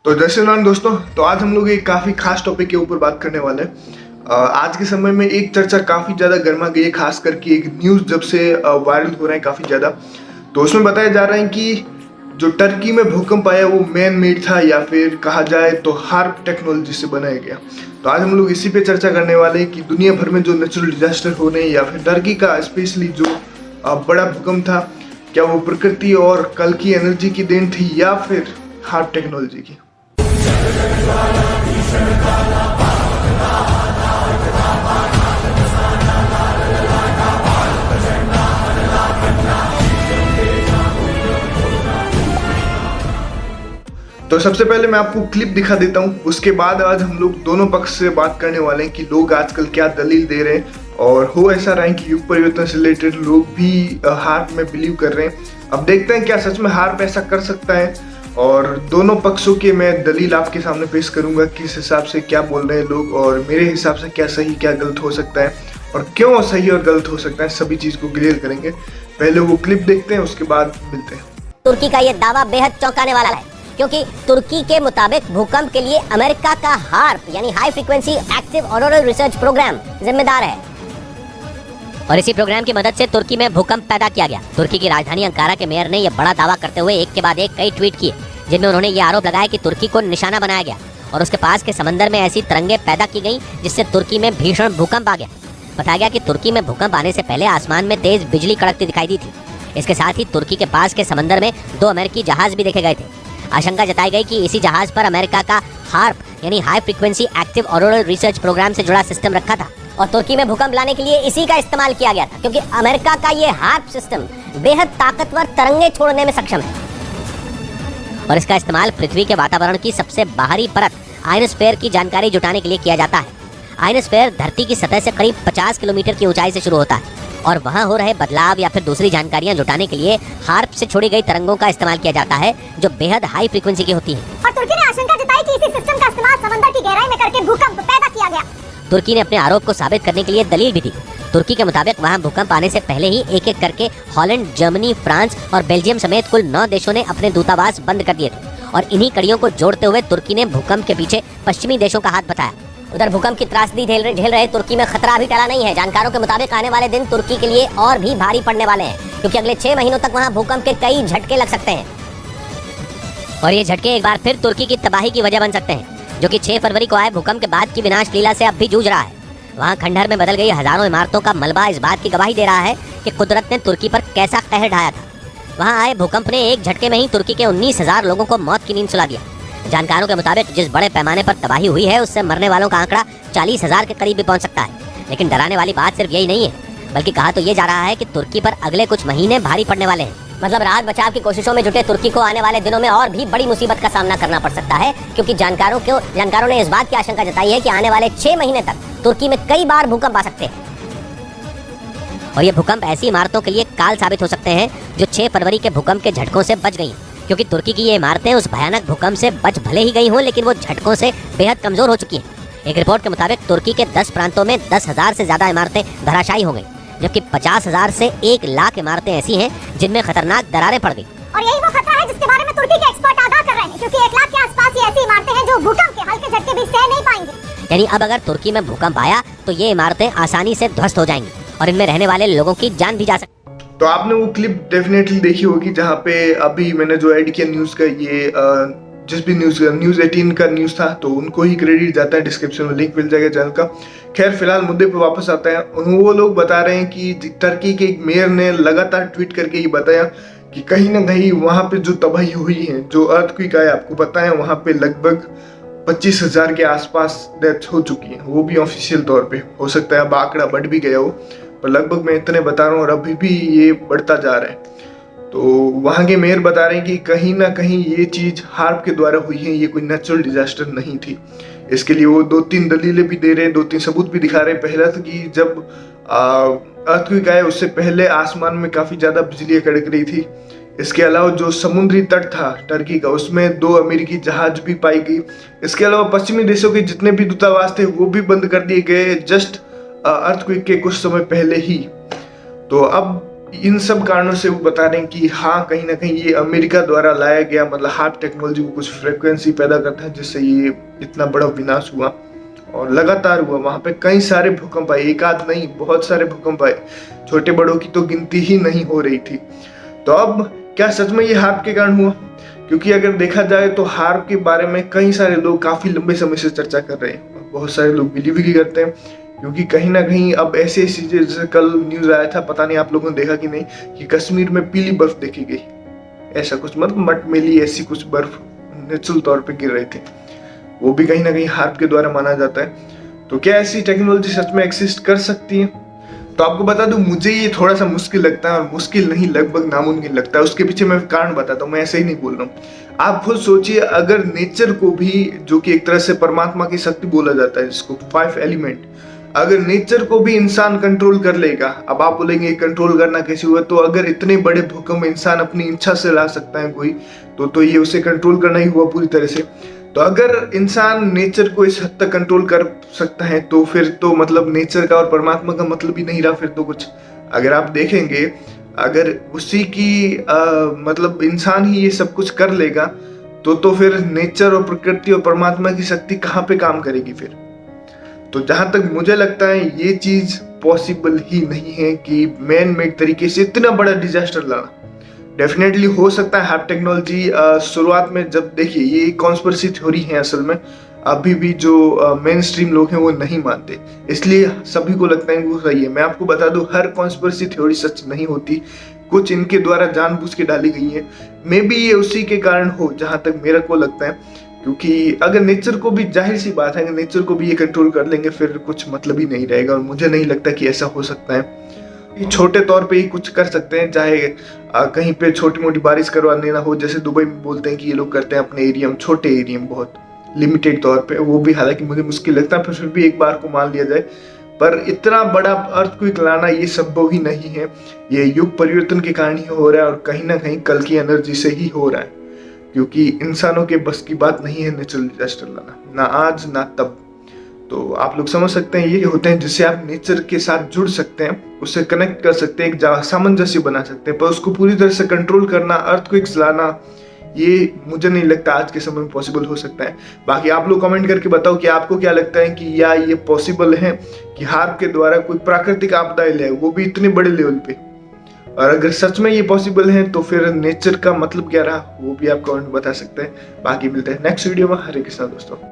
तो जय श्री राम दोस्तों। तो आज हम लोग एक काफ़ी खास टॉपिक के ऊपर बात करने वाले हैं। आज के समय में एक चर्चा काफ़ी ज़्यादा गर्मा गई है, खास करके एक न्यूज़ जब से वायरल हो रहा है काफ़ी ज़्यादा। तो उसमें बताया जा रहा है कि जो टर्की में भूकंप आया वो मैन मेड था या फिर कहा जाए तो हार्प टेक्नोलॉजी से बनाया गया। तो आज हम लोग इसी पे चर्चा करने वाले हैं कि दुनिया भर में जो नेचुरल डिजास्टर हो रहे हैं या फिर टर्की का स्पेशली जो बड़ा भूकंप था, क्या वो प्रकृति और कल की एनर्जी की देन थी या फिर हार्प टेक्नोलॉजी की। तो सबसे पहले मैं आपको क्लिप दिखा देता हूँ, उसके बाद आज हम लोग दोनों पक्ष से बात करने वाले हैं कि लोग आजकल क्या दलील दे रहे हैं और हो ऐसा रहा है कि युग परिवर्तन से रिलेटेड लोग भी हार्प में बिलीव कर रहे हैं। अब देखते हैं क्या सच में हार्प ऐसा कर सकता है और दोनों पक्षों के मैं दलील आपके सामने पेश करूंगा, किस हिसाब से क्या बोल रहे हैं लोग और मेरे हिसाब से क्या सही क्या गलत हो सकता है और क्यों सही और गलत हो सकता है, सभी चीज को क्लियर करेंगे। पहले वो क्लिप देखते हैं, उसके बाद मिलते हैं। तुर्की का ये दावा बेहद चौंकाने वाला है क्योंकि तुर्की के मुताबिक भूकंप के लिए अमेरिका का हार्प यानी high frequency active auroral research programme जिम्मेदार है और इसी प्रोग्राम की मदद से तुर्की में भूकंप पैदा किया गया। तुर्की की राजधानी अंकारा के मेयर ने यह बड़ा दावा करते हुए एक के बाद एक कई ट्वीट किए जिनमें उन्होंने ये आरोप लगाया कि तुर्की को निशाना बनाया गया और उसके पास के समंदर में ऐसी तरंगें पैदा की गई जिससे तुर्की में भीषण भूकंप आ गया। बताया गया कि तुर्की में भूकंप आने से पहले आसमान में तेज बिजली कड़कती दिखाई दी थी। इसके साथ ही तुर्की के पास के समंदर में 2 अमेरिकी जहाज भी देखे गए थे। आशंका जताई गई कि इसी जहाज पर अमेरिका का हार्प यानी high frequency active auroral research programme से जुड़ा सिस्टम रखा था और तुर्की में भूकंप लाने के लिए इसी का इस्तेमाल किया गया था क्योंकि अमेरिका का ये हार्प सिस्टम बेहद ताकतवर तरंगे छोड़ने में सक्षम है और इसका इस्तेमाल पृथ्वी के वातावरण की सबसे बाहरी परत आयनोस्फीयर की जानकारी जुटाने के लिए किया जाता है। आयनोस्फीयर धरती की सतह से करीब 50 किलोमीटर की ऊंचाई से शुरू होता है और वहां हो रहे बदलाव या फिर दूसरी जानकारियां जुटाने के लिए हार्प से छोड़ी गई तरंगों का इस्तेमाल किया जाता है जो बेहद हाई फ्रीक्वेंसी की होती है। और तुर्की ने आशंका जताई कि इसी सिस्टम का इस्तेमाल समंदर की गहराई में करके भूकंप पैदा किया गया। तुर्की ने अपने आरोप को साबित करने के लिए दलील भी दी। तुर्की के मुताबिक वहां भूकंप आने से पहले ही एक एक करके हॉलैंड, जर्मनी, फ्रांस और बेल्जियम समेत कुल 9 देशों ने अपने दूतावास बंद कर दिए थे और इन्हीं कड़ियों को जोड़ते हुए तुर्की ने भूकंप के पीछे पश्चिमी देशों का हाथ बताया। उधर भूकंप की त्रासदी झेल रहे तुर्की में खतरा भी टला नहीं है। जानकारों के मुताबिक आने वाले दिन तुर्की के लिए और भी भारी पड़ने वाले हैं क्योंकि अगले 6 महीनों तक वहां भूकंप के कई झटके लग सकते हैं और ये झटके एक बार फिर तुर्की की तबाही की वजह बन सकते हैं जो कि 6 फरवरी को आए भूकंप के बाद की विनाश लीला से अब भी जूझ रहा है। वहाँ खंडहर में बदल गई हजारों इमारतों का मलबा इस बात की गवाही दे रहा है कि कुदरत ने तुर्की पर कैसा कहर ढाया था। वहाँ आए भूकंप ने एक झटके में ही तुर्की के 19,000 लोगों को मौत की नींद सुला दिया। जानकारों के मुताबिक जिस बड़े पैमाने पर तबाही हुई है उससे मरने वालों का आंकड़ा 40,000 के करीब भी पहुंच सकता है। लेकिन डराने वाली बात सिर्फ यही नहीं है, बल्कि कहा तो ये जा रहा है कि तुर्की पर अगले कुछ महीने भारी पड़ने वाले हैं। मतलब राहत बचाव की कोशिशों में जुटे तुर्की को आने वाले दिनों में और भी बड़ी मुसीबत का सामना करना पड़ सकता है क्योंकि जानकारों ने इस बात की आशंका जताई है कि आने वाले 6 महीने तक तुर्की में कई बार भूकंप आ सकते हैं और ये भूकंप ऐसी इमारतों के लिए काल साबित हो सकते हैं जो 6 फरवरी के भूकंप के झटकों से बच गई क्योंकि तुर्की की ये इमारतें उस भयानक भूकंप से बच भले ही गई हों लेकिन वो झटकों से बेहद कमजोर हो चुकी हैं। एक रिपोर्ट के मुताबिक तुर्की के 10 प्रांतों में 10,000 से ज्यादा इमारतें धराशायी हो गई जबकि 50,000 से 1 लाख इमारतें ऐसी हैं जिनमें खतरनाक दरारें पड़ गई। और यही वो खतरा है जिसके बारे में तुर्की के एक्सपर्ट आगाह कर रहे हैं क्योंकि 1 लाख के आसपास ही ऐसी इमारतें हैं जो भूकंप के हल्के झटके भी सह नहीं पाएंगी। यानी अब अगर तुर्की में भूकंप आया तो ये इमारतें आसानी से ध्वस्त हो जाएंगी और इनमें रहने वाले लोगों की जान भी जा सकती। तो आपने वो क्लिप डेफिनेटली देखी होगी जहाँ पे अभी मैंने जो ऐड किया न्यूज़ का, ये जिस भी न्यूज़ 18 का न्यूज़ था तो उनको ही क्रेडिट जाता है। डिस्क्रिप्शन में लिंक मिल जाएगा चैनल का। खैर फिलहाल मुद्दे पे वापस आता है। वो लोग बता रहे हैं कि टर्की के एक मेयर ने लगातार ट्वीट करके ये बताया कि कहीं ना कहीं वहाँ पे जो तबाही हुई है, जो अर्थक्वेक आया, आपको पता है वहाँ पे लगभग 25,000 के आसपास डेथ हो चुकी है। वो भी ऑफिशियल तौर पे, हो सकता है अब आंकड़ा बढ़ भी गया हो, पर लगभग मैं इतने बता रहा हूँ और अभी भी ये बढ़ता जा रहा है। तो वहाँ के मेयर बता रहे हैं कि कहीं ना कहीं ये चीज़ हार्प के द्वारा हुई है, ये कोई नेचुरल डिजास्टर नहीं थी। इसके लिए वो 2-3 दलीलें भी दे रहे हैं, 2-3 सबूत भी दिखा रहे हैं। पहला तो कि जब अर्थक्वेक आया उससे पहले आसमान में काफ़ी ज़्यादा बिजलियाँ कड़क रही थी। इसके अलावा जो समुद्री तट था टर्की का उसमें 2 अमेरिकी जहाज भी पाई गई। इसके अलावा पश्चिमी देशों के जितने भी दूतावास थे वो भी बंद कर दिए गए जस्ट अर्थक्वेक के कुछ समय पहले ही। तो अब इन सब कारणों से वो बता रहे हैं कि हाँ, कहीं ना कहीं ये अमेरिका द्वारा लाया गया मतलब हार्प टेक्नोलॉजी को कुछ फ्रिक्वेंसी पैदा करता है, जिससे ये इतना बड़ा विनाश हुआ और लगातार हुआ। वहां पे कई सारे भूकंप आए, एक आध नहीं, बहुत सारे भूकंप आए, छोटे बड़ों की तो गिनती ही नहीं हो रही थी। तो अब क्या सच में ये हार्प के कारण हुआ? क्योंकि अगर देखा जाए तो हार्प के बारे में कई सारे लोग काफी लंबे समय से चर्चा कर रहे हैं, बहुत सारे लोग बिलीव भी करते हैं, क्योंकि कहीं ना कहीं अब ऐसी चीजें, जैसे कल न्यूज आया था, पता नहीं आप लोगों ने देखा कि नहीं, कि कश्मीर में पीली बर्फ देखी गई, ऐसा कुछ मतलब मटमेली ऐसी कुछ बर्फ नेचुरल तौर पे गिर रहे थे, वो भी कहीं ना कहीं हार्प के द्वारा माना जाता है। तो क्या ऐसी टेक्नोलॉजी सच में एक्सिस्ट कर सकती है? तो आपको बता दूं, मुझे ये थोड़ा सा मुश्किल लगता है, और मुश्किल नहीं लगभग नामुमकिन लगता है। उसके पीछे मैं कारण बताता हूँ, मैं ऐसे ही नहीं बोल रहा हूँ। आप खुद सोचिए, अगर नेचर को भी, जो कि एक तरह से परमात्मा की शक्ति बोला जाता है जिसको 5 एलिमेंट, अगर नेचर को भी इंसान कंट्रोल कर लेगा, अब आप बोलेंगे कंट्रोल करना कैसे हुआ? तो अगर इतने बड़े भूकंप इंसान अपनी इच्छा से ला सकता है कोई, तो ये उसे कंट्रोल करना ही हुआ पूरी तरह से। तो अगर इंसान नेचर को इस हद तक कंट्रोल कर सकता है, तो फिर तो मतलब नेचर का और परमात्मा का मतलब ही नहीं रहा फिर तो कुछ। अगर आप देखेंगे, अगर उसी की मतलब इंसान ही ये सब कुछ कर लेगा, तो फिर नेचर और प्रकृति और परमात्मा की शक्ति कहाँ पे काम करेगी फिर? तो जहां तक मुझे लगता है, ये चीज पॉसिबल ही नहीं है कि मैन मेड तरीके से इतना बड़ा डिजास्टर लाना। डेफिनेटली हो सकता है हार्प टेक्नोलॉजी शुरुआत में, जब देखिए ये कॉन्स्पिरेसी थ्योरी है असल में, अभी भी जो मेन स्ट्रीम लोग हैं वो नहीं मानते, इसलिए सभी को लगता है कि वो सही है। मैं आपको बता दूं, हर कॉन्स्पिरेसी थ्योरी सच नहीं होती, कुछ इनके द्वारा जानबूझ के डाली गई है। मे बी ये उसी के कारण हो, जहां तक मेरे को लगता है, क्योंकि अगर नेचर को भी, जाहिर सी बात है, अगर नेचर को भी ये कंट्रोल कर लेंगे फिर कुछ मतलब ही नहीं रहेगा, और मुझे नहीं लगता कि ऐसा हो सकता है। छोटे तौर पे ही कुछ कर सकते हैं, चाहे कहीं पे छोटी मोटी बारिश करवा देना हो, जैसे दुबई में बोलते हैं कि ये लोग करते हैं अपने एरिया में, छोटे एरिया में बहुत लिमिटेड तौर पे, वो भी हालांकि मुझे मुश्किल लगता है, फिर भी एक बार को मान लिया जाए। पर इतना बड़ा अर्थक्वेक लाना ये संभव ही नहीं है, ये युग परिवर्तन के कारण ही हो रहा है, और कहीं ना कहीं कल की एनर्जी से ही हो रहा है, क्योंकि इंसानों के बस की बात नहीं है नेचुरल डिजास्टर लाना, ना आज ना तब। तो आप लोग समझ सकते हैं, ये होते हैं जिससे आप नेचर के साथ जुड़ सकते हैं, उससे कनेक्ट कर सकते हैं, एक सामंजस्य बना सकते हैं, पर उसको पूरी तरह से कंट्रोल करना, अर्थक्वेक्स लाना, ये मुझे नहीं लगता आज के समय में पॉसिबल हो सकता है। बाकी आप लोग कमेंट करके बताओ कि आपको क्या लगता है कि या ये पॉसिबल है कि हार्प के द्वारा कोई प्राकृतिक आपदा ले, वो भी इतने बड़े लेवल पे, और अगर सच में ये पॉसिबल है तो फिर नेचर का मतलब क्या रहा, वो भी आप कमेंट बता सकते हैं। बाकी मिलते हैं नेक्स्ट वीडियो में। हरे कृष्णा दोस्तों।